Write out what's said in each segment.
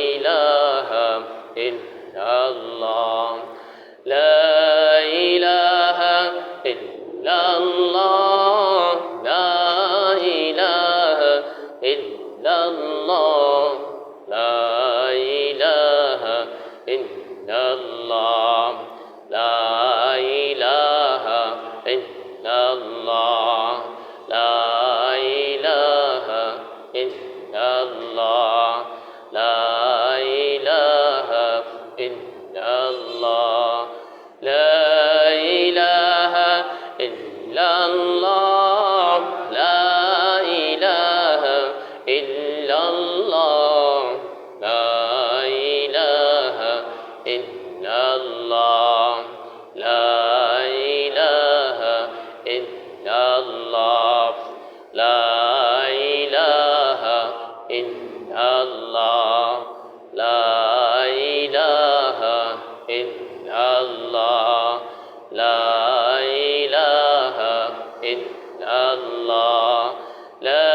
ইলাহা ইল্লাল্লাহ লা ইলাহা ইল্লাল্লাহ লা ইলাহা ইল্লাল্লাহ লা ইলাহা ইল্লাল্লাহ লা ইলাহা ইল্লাল্লাহ লা ইলাহা ইল্লাল্লাহ লা ইলাহা ইল্লাল্লাহ লা ইলাহা ইল্লাল্লাহ লা ইলাহা ইল্লাল্লাহ লা ইলাহা ইল্লাল্লাহ লা ইলাহা ইল্লাল্লাহ লা ইলাহা ইল্লাল্লাহ লা ইলাহা ইল্লাল্লাহ লা ইলাহা ইল্লাল্লাহ লা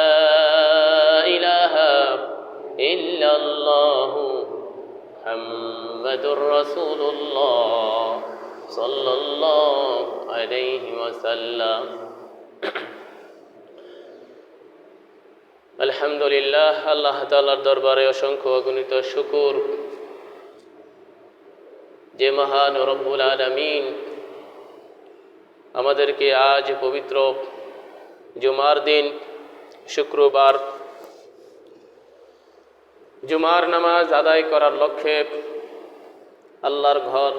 ইলাহা ইল্লাল্লাহ মুহাম্মাদুর রাসূলুল্লাহ সাল্লাল্লাহু আলাইহি ওয়াসাল্লাম। আলহামদুলিল্লাহ, আল্লাহ তাআলার দরবারে অসংখ্য অগণিত শুকর যে মহান রব্বুল আলামিন আমাদেরকে আজ পবিত্র জুমার দিন শুক্রবার জুমার নামাজ আদায় করার লক্ষ্যে আল্লাহর ঘর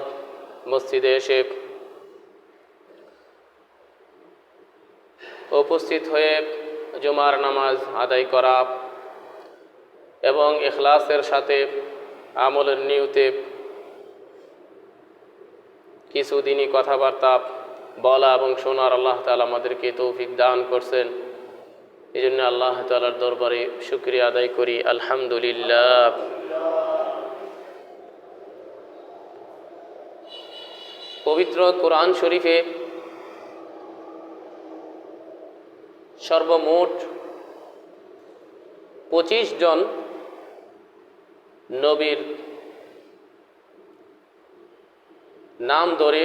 মসজিদে এসে উপস্থিত হয়ে জুমার নামাজ আদায় করা এবং ইখলাসের সাথে আমলের নিয়তে কিছু দিনই কথাবার্তা বলা এবং শোনার আল্লাহ তাআলা আমাদেরকে তৌফিক দান করছেন। এই জন্য আল্লাহ তাআলার দরবারে শুকরিয়া আদায় করি, আলহামদুলিল্লাহ। পবিত্র কোরআন শরীফে সর্বমোট 25 জন নবীর নাম ধরে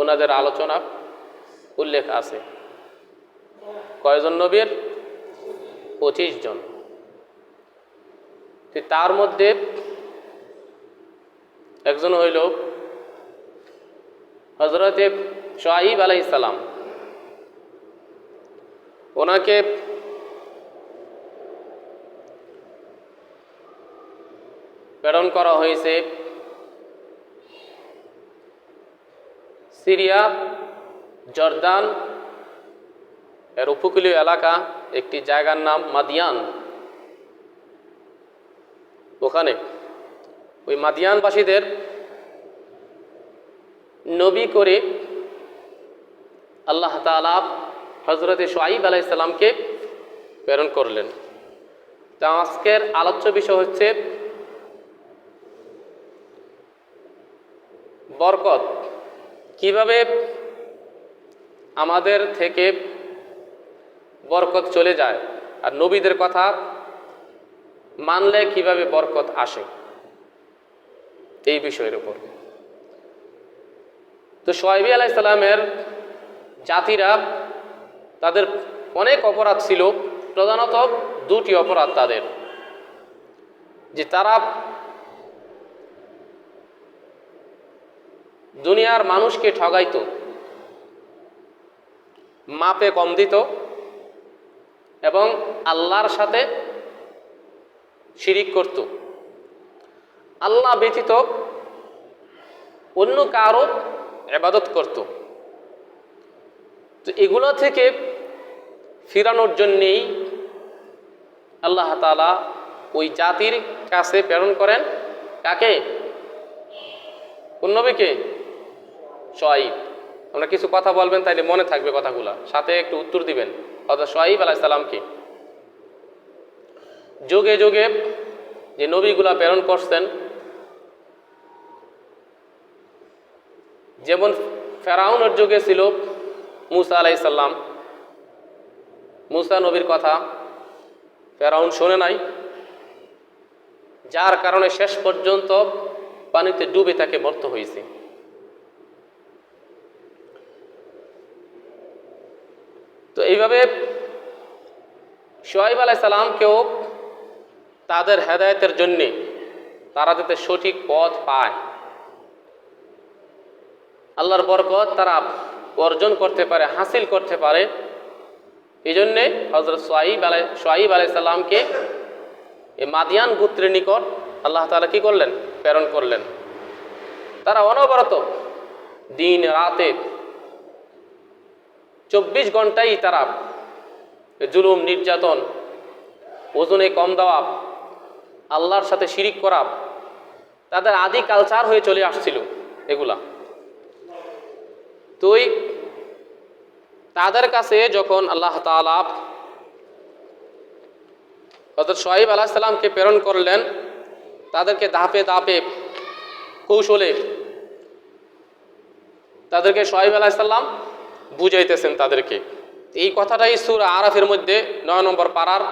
ওনাদের আলোচনা উল্লেখ আছে। কয়জন নবীর? 25 জন। তার মধ্যে একজন হইল হযরতে শুআয়ব আলাইহিস সালাম। ওনাকে প্রেরণ করা হয়েছে সিরিয়া, জর্দান এর উপকূলীয় এলাকা, একটি জায়গার নাম মাদিয়ান। ওখানে ওই মাদিয়ানবাসীদের নবী করে আল্লাহ তাআলা হযরতে শুআয়ব আলাইহিস সালামকে প্রেরণ করলেন। তা আজকের আলোচ্য বিষয় হচ্ছে বরকত। কিভাবে আমাদের থেকে বরকত চলে যায় আর নবীদের কথা মানলে কিভাবে বরকত আসে, এই বিষয়ের উপর। তো শুআয়ব আলাইহিস সালামের জাতিরা তাদের অনেক অপরাধ ছিল, প্রধানত দুটি অপরাধ তাদের, যে তারা দুনিয়ার মানুষকে ঠগাইতো, মাপে কম দিত এবং আল্লাহর সাথে শিরিক করত। আল্লাহ ব্যতীত অন্য কারো ইবাদত করত। তো এগুলো থেকে ফিরানোর জন্যেই আল্লাহ তাআলা ওই জাতির কাছে প্রেরণ করেন কাকে? কোন নবীকে? শুআয়ব। আমরা কিছু কথা বলবেন, তাইলে মনে থাকবে কথাগুলা, সাথে একটু উত্তর দিবেন। হযরত শুআয়ব আলাইহিস সালামকে যুগে যুগে যে নবীগুলা প্রেরণ করছেন, যেমন ফেরাউনের যুগে ছিল মুসা আলাইহিস সালাম। মুসা নবীর কথা ফেরাউন শোনে নাই, যার কারণে শেষ পর্যন্ত পানিতে ডুবে তাকে মরতে হয়েছে। তো এইভাবে শুআয়ব আলাইহিস সালামকেও তাদের হেদায়েতের জন্যে, তারা যাতে সঠিক পথ পায়, আল্লাহর বরকত তারা অর্জন করতে পারে, হাসিল করতে পারে, এই জন্যে হযরত শুআয়ব আলাইহিস সালামকে এই মাদিয়ান গোত্রের নিকট আল্লাহ তাআলা কি করলেন? প্রেরণ করলেন। তারা অনবরত দিন রাতে 24 ঘন্টাই তারা জুলুম, নির্যাতন, ওজনে কম দেওয়া, আল্লাহর সাথে শিরিক করা তাদের আদি কালচার হয়ে চলে আসছিল এগুলা। তো তাদের কাছে যখন আল্লাহ তাআলা হযরত শুআয়ব আলাইহিস সালামকে প্রেরণ করলেন, তাদেরকে ধাপে ধাপে কৌশলে তাদেরকে শুআয়ব আলাইহিস সালাম বুঝাইতেছেন তাদেরকে। এই কথাটাই সূরা আরাফের মধ্যে 9 নম্বর পারার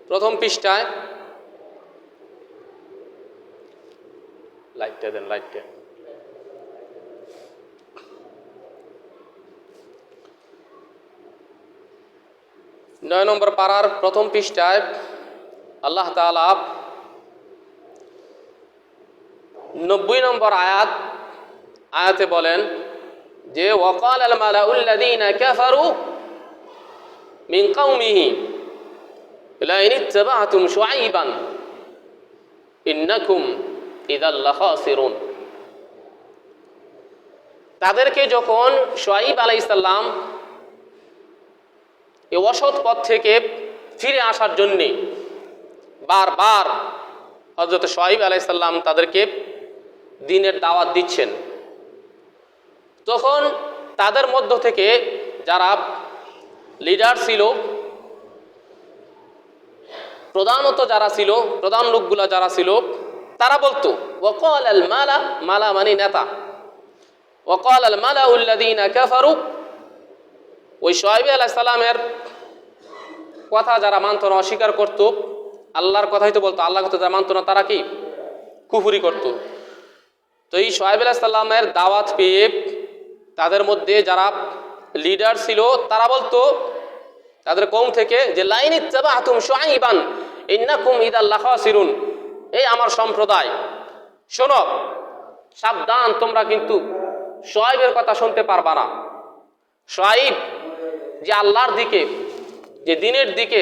প্রথম পৃষ্ঠায়, লাইটটা দেন, লাইটটা, 9 নম্বর পারার প্রথম পৃষ্ঠায় আল্লাহ তাআলা 90 নম্বর আয়াতে বলেন যে ওয়াকাল আল মালাউল্লাযীনা কাফারু মিন কওমিহি লা ইন ইত্তাবা'তুম শুআইবান ইন্নাকুম ইযাল লাখাসিরুন। তাদেরকে যখন শুআয়ব আলাইহিস সালাম এই অসৎ পথ থেকে ফিরে আসার জন্যে বারবার হযরত শুআয়ব আলাইহিস সালাম তাদেরকে দ্বীনের দাওয়াত দিচ্ছেন, তখন তাদের মধ্য থেকে যারা লিডার ছিল, প্রধানত যারা ছিল, প্রধান লোকগুলা যারা ছিল, তারা বলতো ওয়াকাল আল মালা মানে নেতা, ওয়াকাল আল মালাউল্লাযীনা কাফারু, ওই শুআয়ব আলাইহিস সালামের কথা যারা মানত না, অস্বীকার করত, আল্লাহর কথাই তো বলতো, আল্লাহর কথা যারা মানত না তারা কি কুফরি করত। তো এই শুআয়ব আলাইহিস সালামের দাওয়াত পেয়ে তাদের মধ্যে যারা লিডার ছিল তারা বলতো তাদের কওম থেকে যে লা ইন ইত্তাবা'তুম শুআইবান ইন্নাকুম ইযাল লাখাসিরুন, এই আমার সম্প্রদায় শোনো, সাবধান, তোমরা কিন্তু শুআয়বের কথা শুনতে পারবা না। শুআয়ব যে আল্লাহর দিকে, যে দ্বীনের দিকে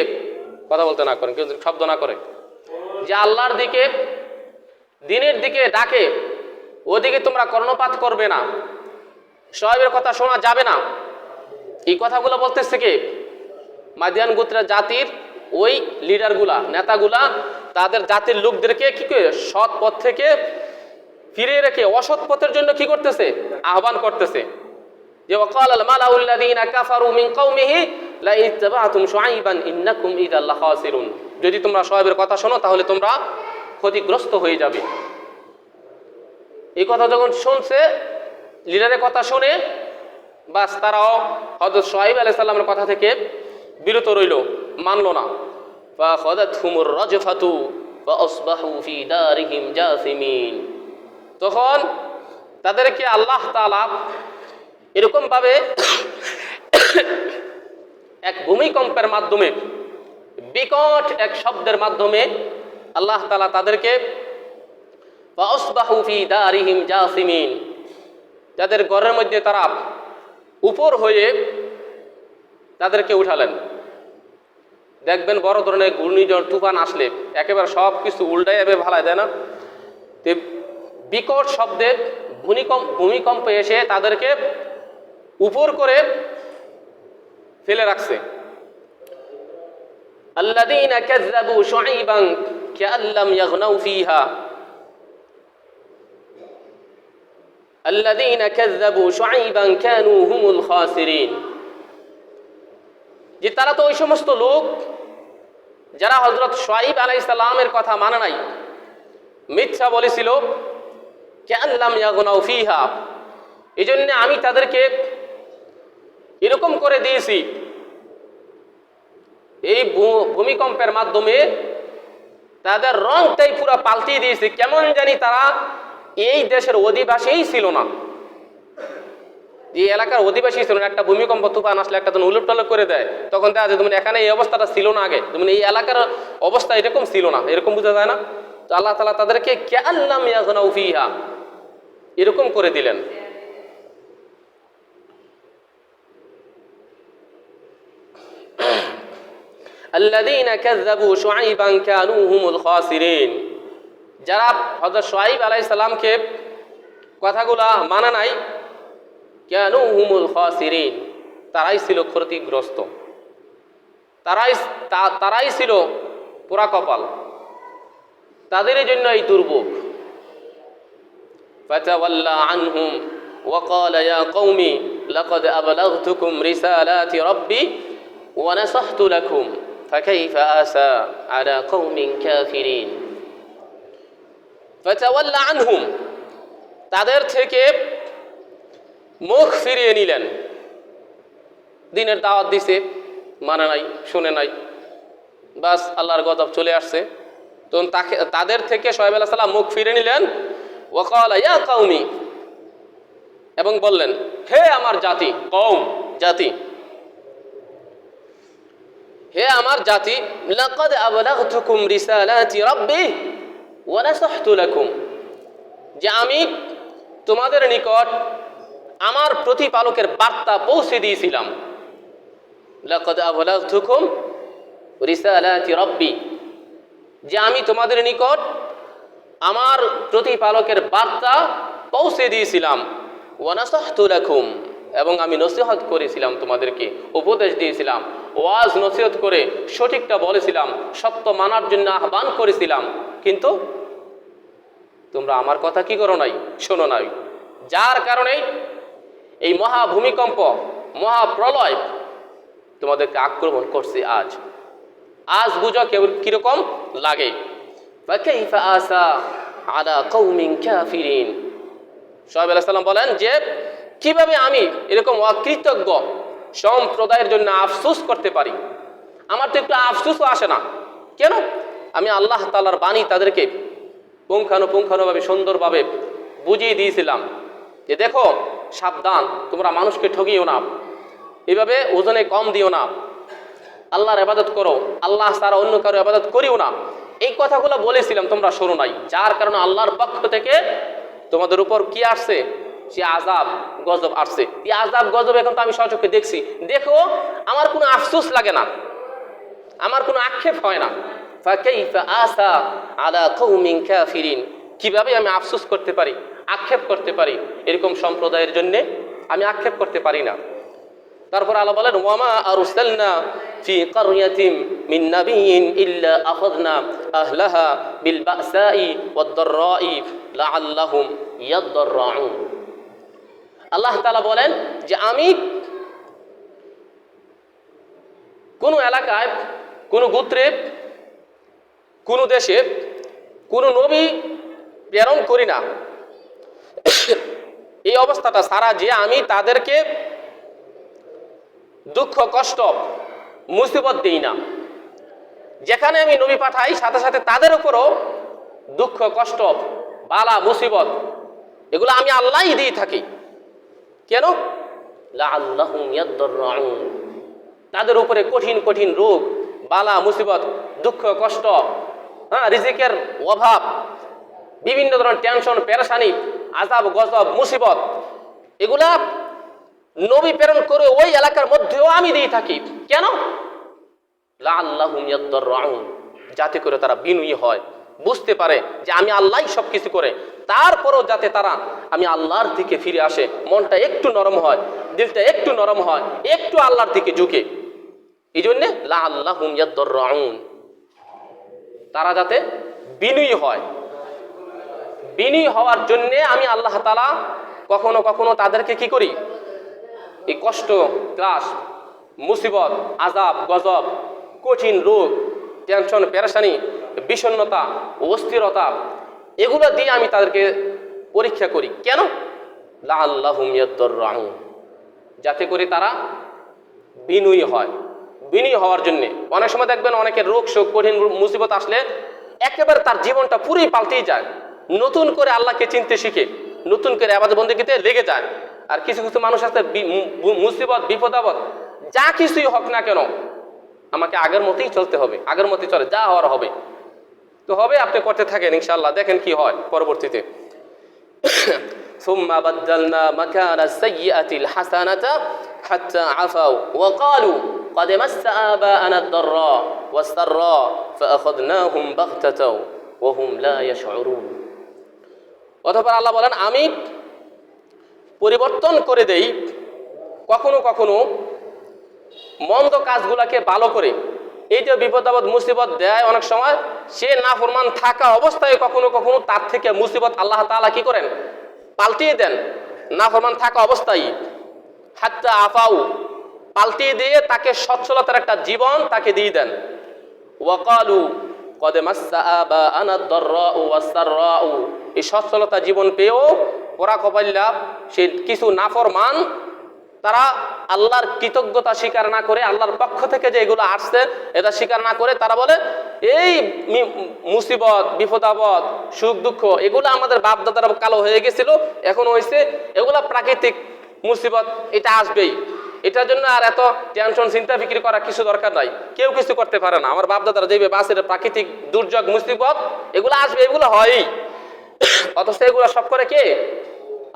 কথা বলতে না করেন, কেউ শব্দ না করে, যে আল্লাহর দিকে দ্বীনের দিকে ডাকে, ওদিকে তোমরা কর্ণপাত করবে না, শুআয়বের কথা শোনা যাবে না। এই কথাগুলো বলতেছে কে? মাদিয়ান গোত্রের জাতির ওই লিডারগুলা, নেতাগুলা তাদের জাতির লোকদেরকে কি করে সৎ পথ থেকে ফিরে রেখে অসৎ পথের জন্য কি করতেছে? আহ্বান করতেছে। যে ওয়াকাল আল মালাউল্লাযীনা কাফারু মিন কওমিহি লা ইত্তাবা'তুম শুআইবান ইন্নাকুম ইযাল লাখাসিরুন, যদি তোমরা শুআয়বের কথা শোনো তাহলে তোমরা ক্ষতিগ্রস্ত হয়ে যাবে। এই কথা যখন শুনছে, লিডারের কথা শুনে বাস তারাও হযরত শুআয়ব আলাইহিস সালামের কথা থেকে বিরত রইল, মানল না। ফাখাযাতহুমুর রাজফাতু ফাআসবাহু ফি দারিহিম জাসিমিন, তখন তাদেরকে আল্লাহ তাআলা এরকম ভাবে এক ভূমিকম্পের মাধ্যমে, বিকট এক শব্দের মাধ্যমে আল্লাহ তাআলা তাদেরকে ফাআসবাহু ফি দারিহিম জাসিমিন, তাদের ঘরের মধ্যে তারা উপর হয়ে তাদেরকে উঠালেন। দেখবেন বড় ধরনের ঘূর্ণিঝড় তুফান আসলে একেবারে সব কিছু উল্টাই যাবে, ভালায় দেয় না? বিকট শব্দে ভূমিকম্প এসে তাদেরকে উপর করে ফেলে রাখছে। আল্লাযীনা কাযযাবু শুআইবান কাআল্লাম ইয়াগনাউ ফীহা, আল্লাযীনা কাযযাবু শুআইবান কানু হুমুল খাসিরিন, যে তারা তো ওই সমস্ত লোক যারা হযরত শুআয়ব আলাইহিস সালামের কথা মানে নাই, মিথ্যা বলেছিল। কাআল্লাম ইয়াগনাউ ফীহা, এজন্য আমি তাদেরকে এরকম করে দিয়েছি, এই ভূমিকম্পের মাধ্যমে তাদের রংটাই পুরো পাল্টিয়ে দিয়েছে, কেমন জানি তারা এই দেশের অধিবাসীই ছিল না, এই এলাকার অধিবাসী ছিল না। একটা ভূমিকম্প তুফান আসলে একটা তুমি উলট পালট করে দেয়, তখন দেখা যায় তুমি এখানে এই অবস্থাটা ছিল না, আগে তুমি এই এলাকার অবস্থা এরকম ছিল না, এরকম বোঝা যায় না। তো আল্লাহ তাআলা তাদেরকে কাআল্লাম ইয়াগনাউ ফিহা এরকম করে দিলেন। আল্লাযীনা কাযযাবু শুআইবান কানূ হুমুল খাসিরিন, যারা হযরত শুআইব আলাইহিস সালামকে কথাগুলা মানা নাই, কানূ হুমুল খাসিরিন তারাই ছিল ক্ষতিগ্রস্ত, তারাই ছিল পোড়া কপাল, তাদের জন্য এই দুর্ভোগ। ফাতাওয়াল্লা আনহুম ওয়া ক্বালা ইয়া কওমি লাকাদ আবলাগতুকুম রিসালাতি রাব্বি ওয়া নাসাহতু লাকুম ফাকাইফা আসা আলা কওমিন কাফিরিন। ফাতাওয়াল্লা আনহুম তাদের থেকে মুখ ফিরিয়ে নিলেন। দিনের দাওয়াত দিছে, মানে নাই, শুনে নাই, বাস আল্লাহর গজব চলে আসছে। তো তাদের থেকে শুআইব আলাইহিস সালাম মুখ ফিরে নিলেন। ওয়া ক্বালা ইয়া কওমি, এবং বললেন হে আমার জাতি, কওম জাতি, হে আমার জাতি, লাকাদ আবলাগতুকুম রিসালাতি রাব্বি ওয়া নাসাহতু লাকুম, যে আমি তোমাদের নিকট আমার প্রতিপালকের বার্তা পৌঁছে দিয়েছিলাম। লাকাদ আবলাগতুকুম রিসালাতি রাব্বি, যে আমি তোমাদের নিকট আমার প্রতিপালকের বার্তা পৌঁছে দিয়েছিলাম। ওয়া নাসাহতু লাকুম, এবং আমি নসিহত করেছিলাম, তোমাদেরকে উপদেশ দিয়েছিলাম, ওয়াজ নসিহত করে সঠিকটা বলেছিলাম, সত্য মানার জন্য আহ্বান করেছিলাম, কিন্তু তোমরা আমার কথা কি করো নাই, শোনো নাই। যার কারণে এই মহা ভূমিকম্প, মহাপ্রলয় তোমাদেরকে আক্রমণ করছে। আজ বুঝো কিরকম লাগে। ফাকাইফা আসা আলা কওমিন কাফিরিন, শুআইব আলাইহিস সালাম বলেন যে কিভাবে আমি এরকম অকৃতজ্ঞ সম্প্রদায়ের জন্য আফসোস করতে পারি। আমার তো একটু আফসোসও আসে না। কেন? আমি আল্লাহ তাআলার বাণী তাদেরকে পুঙ্খানুপুঙ্খানুভাবে সুন্দরভাবে বুঝিয়ে দিয়েছিলাম যে দেখো, সাবধান, তোমরা মানুষকে ঠকিও না, এভাবে ওজনে কম দিও না, আল্লাহর ইবাদত করো, আল্লাহ ছাড়া অন্য কারো ইবাদত করিও না। এই কথাগুলো বলেছিলাম, তোমরা শোনো নাই। যার কারণে আল্লাহর পক্ষ থেকে তোমাদের উপর কি আসছে, সে আযাব গজব আসছে। এই আযাব গজব এখন তো আমি সচক্ষে দেখছি, দেখো আমার কোনো আফসোস লাগে না, আমার কোনো আক্ষেপ হয় না। ফাকাইফা আসা আলা কওমিন কাফিরিন, কিভাবে আমি আফসোস করতে পারি, আক্ষেপ করতে পারি এরকম সম্প্রদায়ের জন্য, আমি আক্ষেপ করতে পারি না। তারপর আল্লাহ বলেন ওয়ামা আরসালনা ফি কারয়াতিন মিন নাবিয়্যিন ইল্লা আখাযনা আহলাহা বিল বাসাই ওয়াদ দাররাই লাআল্লাহুম ইয়াদদাররাউন। আল্লাহ তাআলা বলেন যে আমি কোন এলাকায়, কোন গোত্রে, কোন দেশে কোন নবী প্রেরণ করি না, এই অবস্থাটা সারা যে আমি তাদেরকে দুঃখ কষ্ট মুসিবত দেই না। যেখানে আমি নবী পাঠাই সাথে সাথে তাদের উপরও দুঃখ কষ্ট বালা মুসিবত এগুলো আমি আল্লাহই দিয়ে থাকি। কেন? লাআল্লাহুম ইয়াদদাররাউন, তাদের উপরে কঠিন কঠিন রোগ বালা মুসিবত দুঃখ কষ্ট, রিজিকের অভাব, বিভিন্ন ধরনের টেনশন পেরেশানি আযাব গজব মুসিবত এগুলা নবী প্রেরণ করে ওই এলাকার মধ্যেও আমি দিয়ে থাকি। কেন? লাআল্লাহুম ইয়াদদাররাউন, যাতে করে তারা বিনয়ী হয়, বুঝতে পারে যে আমি আল্লাহই সব কিছু করে, তারপরও যাতে তারা আমি আল্লাহর দিকে ফিরে আসে, মনটা একটু নরম হয়, দিলটা একটু নরম হয়, একটু আল্লাহর দিকে ঝুঁকে। এই জন্যে লাআল্লাহুম ইয়াদদাররাউন, তারা যাতে বিনয়ী হয়। বিনয়ী হওয়ার জন্যে আমি আল্লাহ তাআলা কখনো কখনো তাদেরকে কি করি, এই কষ্ট ত্রাস মুসিবত আযাব গজব কঠিন রোগ টেনশন পেরেশানি বিষণ্ণতা অস্থিরতা এগুলো দিয়ে আমি তাদেরকে পরীক্ষা করি। কেন? লাআল্লাহুম ইয়াদদাররাউন, যাতে করে তারা বিনয়ী হয়। বিনয়ী হওয়ার জন্যে অনেক সময় দেখবেন অনেকের রোগ শোক কঠিন মুসিবত আসলে একেবারে তার জীবনটা পুরোই পাল্টেই যায়, নতুন করে আল্লাহকে চিনতে শিখে, নতুন করে ইবাদত বন্দেগীতে লেগে যায়। আর কিছু কিছু মানুষ আছে মুসিবত বিপদ আপদ যা কিছুই হোক না কেন, আমাকে আগের মতোই চলতে হবে, আগের মতোই চলে, যা হওয়ার হবে তো হবে, আপনি করতে থাকেন, ইনশাআল্লাহ দেখেন কি হয় পরবর্তীতে। ثم بدلنا مكان السيئة الحسنة حتى عفوا وقالوا قد مس آباءنا الضراء والسراء فأخذناهم بغتة وهم لا يشعرون। অতঃপর আল্লাহ বলেন, আমি পরিবর্তন করে দেই কখনো কখনো মন্দ কাজগুলোকে ভালো করে। এই যে বিপদ আপদ মুসিবত দেয় অনেক সময়, সে নাফরমান থাকা অবস্থায় কখনো কখনো তার থেকে মুসিবত আল্লাহ তাআলা কি করেন, পাল্টিয়ে দেন নাফরমান থাকা অবস্থায়। হাত্তা আফাউ, পাল্টিয়ে দিয়ে তাকে সচ্ছলতার একটা জীবন তাকে দিয়ে দেন। ওয়াকালু কদ মাসসা আবাআনা আদ-দাররাউ ওয়াস-সাররাউ, এই সচ্ছলতা জীবন পেয়েও ওরা কপাল্লা সে কিছু নাফরমান, তারা আল্লাহর কৃতজ্ঞতা স্বীকার না করে, আল্লাহর পক্ষ থেকে যে এগুলো আসছে এটা স্বীকার না করে তারা বলে এই মুসিবত বিপদ আপদ সুখ দুঃখ এগুলো আমাদের বাপ দাদারা কালো হয়ে গেছিল, এখন হয়েছে, এগুলা প্রাকৃতিক মুসিবত, এটা আসবেই, এটার জন্য আর এত টেনশন চিন্তা ফিকির করা কিছু দরকার নাই, কেউ কিছু করতে পারে না, আমার বাপ দাদারা যেভাবে বাঁচে প্রাকৃতিক দুর্যোগ মুসিবত এগুলো আসবে, এগুলো হয়ই। অথচ এগুলো সব করে কে?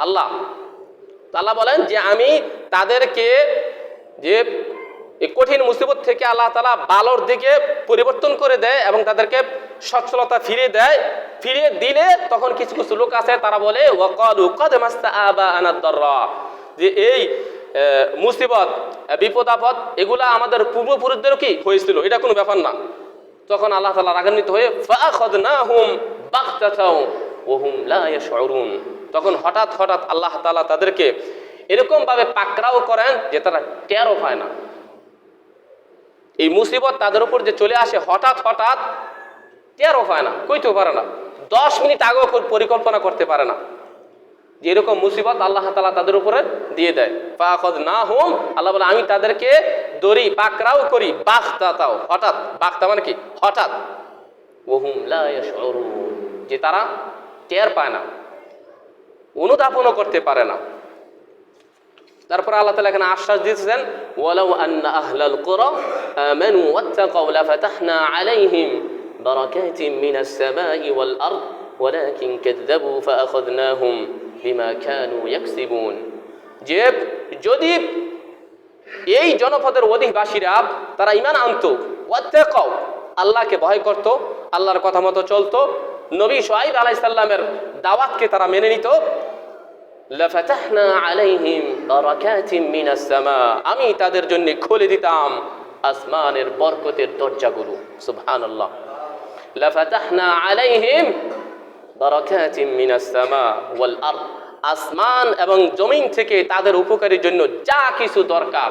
আল্লাহ। আল্লাহ বলেন যে আমি তাদেরকে যে এই কঠিন মুসিবত থেকে আল্লাহ তাআলা ভালোর দিকে পরিবর্তন করে দেয় এবং তাদেরকে সচ্ছলতা ফিরিয়ে দেয়। ফিরিয়ে দিলে তখন কিছু কিছু লোক আছে তারা বলে ওয়াকালু কদ মাসসা আবাআনা আদ-দাররা, যে এই মুসিবত বিপদ আপদ এগুলা আমাদের পূর্বপুরুষদেরও কি হয়েছিল, এটা কোনো ব্যাপার না। তখন আল্লাহ তাআলা রাগান্বিত হয়ে ফাআখাযনাহুম বাগতাতাও ওয়া হুম লা ইয়াশউরুন, তখন হঠাৎ হঠাৎ আল্লাহ তাআলা তাদেরকে এরকম ভাবে পাকড়াও করেন যে তারা টেরও পায় না। এই মুসিবত তাদের উপর যে চলে আসে হঠাৎ হঠাৎ, টেরও পায় না, কইতেও পারে না, 10 মিনিট আগেও পরিকল্পনা করতে পারে না যে এরকম মুসিবত আল্লাহ তাআলা তাদের উপরে দিয়ে দেয়। ফাআখাযনাহুম, আল্লাহ বলে আমি তাদেরকে দড়ি পাকড়াও করি বাগতাতাও, হঠাৎ, বাগতা মানে কি হঠাৎ, ওয়া হুম লা ইয়াশউরুন, যে তারা টের পায় না, অনুধাবনও করতে পারে না। তারপর আল্লাহ তাআলা এখানে আশ্বাস দিয়েছেন ওয়ালাউ আন্না আহলাল কুরা আমানু ওয়াত্তাকাউ লাফাতাহনা আলাইহিম বারাকাতিন মিনাস সামাই ওয়াল আরদ ওয়ালাকিন কাযযাবু ফাআখাযনাহুম বিমা কানু ইয়াকসিবুন, যে যদি এই জনপদের অধিবাসীরা তারা ঈমান আনতো, ওয়াত্তাকাউ আল্লাহকে ভয় করত, আল্লাহর কথা মতো চলতো, নবী শুআয়ব আলাইহিস সালামের দাওয়াতকে তারা মেনে নিত, লাফাতাহনা আলাইহিম বারাকাতিন মিনাস সামা, আমি তাদের জন্য খুলে দিতাম আসমানের বরকতের দরজাগুলো। সুবহানাল্লাহ, লাফাতাহনা আলাইহিম বারাকাতিন মিনাস সামা ওয়াল আরদ, আসমান এবং জমিন থেকে তাদের উপকারের জন্য যা কিছু দরকার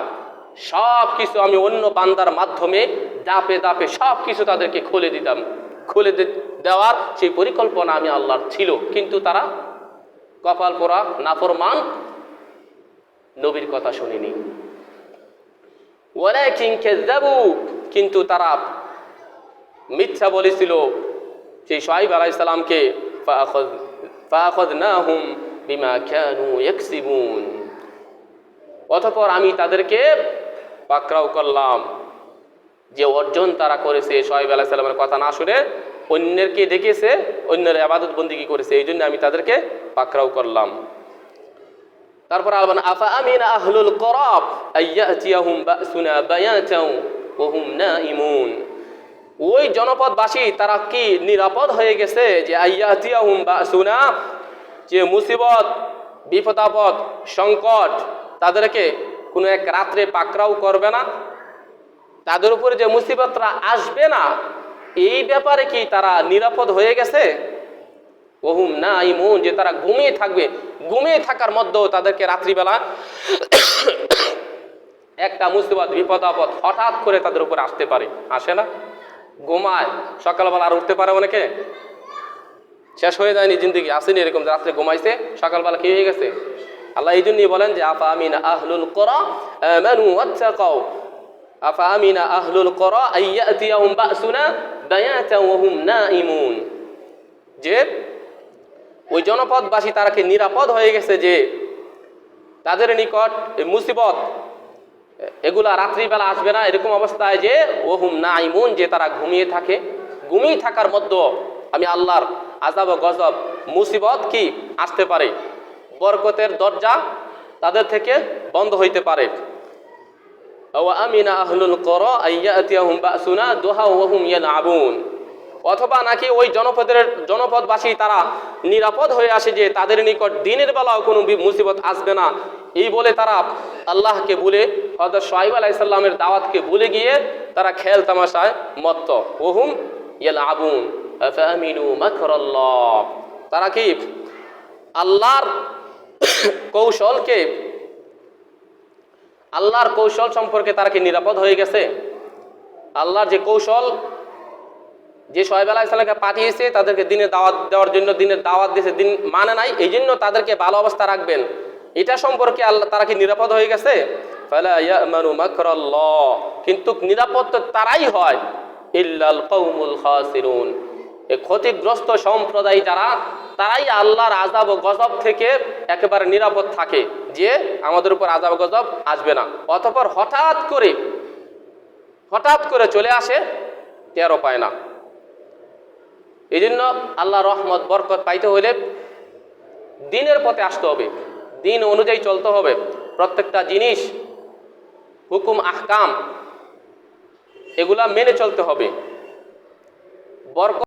সব কিছু আমি অন্য বান্দার মাধ্যমে দাপে দাপে সব কিছু তাদেরকে খুলে দিতাম। খুলে দেওয়ার সেই পরিকল্পনা আমি আল্লাহর ছিল, কিন্তু তারা কপাল পোড়া নাফরমান, নবীর কথা শুনেনি। ওয়ালাকিন কাযযাবু, কিন্তু তারা মিথ্যা বলেছিল সেই শুআয়ব আলাইহিস সালামকে। ফাআখাযনাহুম বিমা কানু ইয়াকসিবুন, অতঃপর আমি তাদেরকে পাকড়াও করলাম যে অর্জন তারা করেছে, শুআয়ব আলাইহিস সালামের কথা না শুনে অন্যকে দেখেছে, অন্যের ইবাদত বন্দেগী করেছে, এই জন্য আমি তাদেরকে পাকড়াও করলাম। তারপর আল্লাহ আফা আমিনা আহলুল কুরা আইয়াতিয়াহুম বাসুনা বায়াতাও ওয়া হুম নাইমুন, ওই জনপদবাসী তারা কি নিরাপদ হয়ে গেছে যে আইয়াতিয়াহুম বাসুনা, যে মুসিবত বিপদ আপদ সংকট তাদেরকে কোনো এক রাত্রে পাকড়াও করবে না, তাদের উপরে যে মুসিবতরা আসবে না, এই ব্যাপারে কি তারা নিরাপদ হয়ে গেছে? ওহুম নাইমুন, যে তারা ঘুমিয়ে থাকবে, ঘুমিয়ে থাকার মধ্যেও তাদেরকে রাত্রিবেলা একটা মুসিবত বিপদ আপদ হঠাৎ করে তাদের উপরে আসতে পারে, আসে না? ঘুমায়, সকালবেলা আর উঠতে পারে অনেকে, শেষ হয়ে যায়নি জিন্দেগি, আসেনি এরকম রাত্রে ঘুমাইছে সকালবেলা কি হয়ে গেছে? আল্লাহ এই জন্যই বলেন যে আফা আমিনা আহলুল কুরা আমানু ওয়াত্তাকাউ, আফা আমিনা আহলুল কুরা আইয়াতিয়াহুম বাসুনা বায়াতান ওয়া হুম নাইমুন, যে ওই জনপদবাসী তারা কি নিরাপদ হয়ে গেছে যে তাদের নিকট এই মুসিবত এগুলা রাত্রিবেলা আসবে না, এরকম অবস্থায় যে ওহুম নাইমুন, যে তারা ঘুমিয়ে থাকে। ঘুমিয়ে থাকার মধ্যে আমি আল্লাহর আযাব ও গজব মুসিবত কি আসতে পারে, বরকতের দরজা তাদের থেকে বন্ধ হইতে পারে। ওয়া আমিনা আহলুল কুরা আইয়াতিয়াহুম বাসুনা দুহা ওয়া হুম ইয়ালআবুন, অথবা নাকি ওই জনপদবাসী তারা নিরাপদ হয়ে আসে যে তাদের নিকট দিনের বেলাও কোনো মুসিবত আসবে না, এই বলে তারা আল্লাহকে ভুলে হযরত শুআয়ব আলাইহিস সালামের দাওয়াতকে ভুলে গিয়ে তারা খেল তামাশায় মত্ত। ওহুম ইয়ালআবুন আফামিনু মাকরাল্লাহ, তারা কি আল্লাহর কৌশল সম্পর্কে তারা কি নিরাপদ হয়ে গেছে? আল্লাহর যে কৌশল, যে শুআয়ব আলাইহিস সালামকে পাঠিয়েছে তাদেরকে দিনের দাওয়াত দেওয়ার জন্য, দিনের দাওয়াত দিয়েছে, দিন মানে নাই, এই জন্য তাদেরকে ভালো অবস্থা রাখবেন, এটা সম্পর্কে আল্লাহ তারা কি নিরাপদ হয়ে গেছে? ফালা ইয়ামানু মাকরাল্লাহ, কিন্তু নিরাপদ তো তারাই হয় ইল্লাল কওমুল খাসিরুন, এই ক্ষতিগ্রস্ত সম্প্রদায় যারা, তারাই আল্লাহর আযাব ও গজব থেকে একেবারে নিরাপদ থাকে, যে আমাদের উপর আযাব ও গজব আসবে না। অতঃপর হঠাৎ করে চলে আসে, টেরও পায় না। এই জন্য আল্লাহ রহমত বরকত পাইতে হলে দিনের পথে আসতে হবে, দিন অনুযায়ী চলতে হবে, প্রত্যেকটা জিনিস হুকুম আহকাম এগুলা মেনে চলতে হবে। বরকত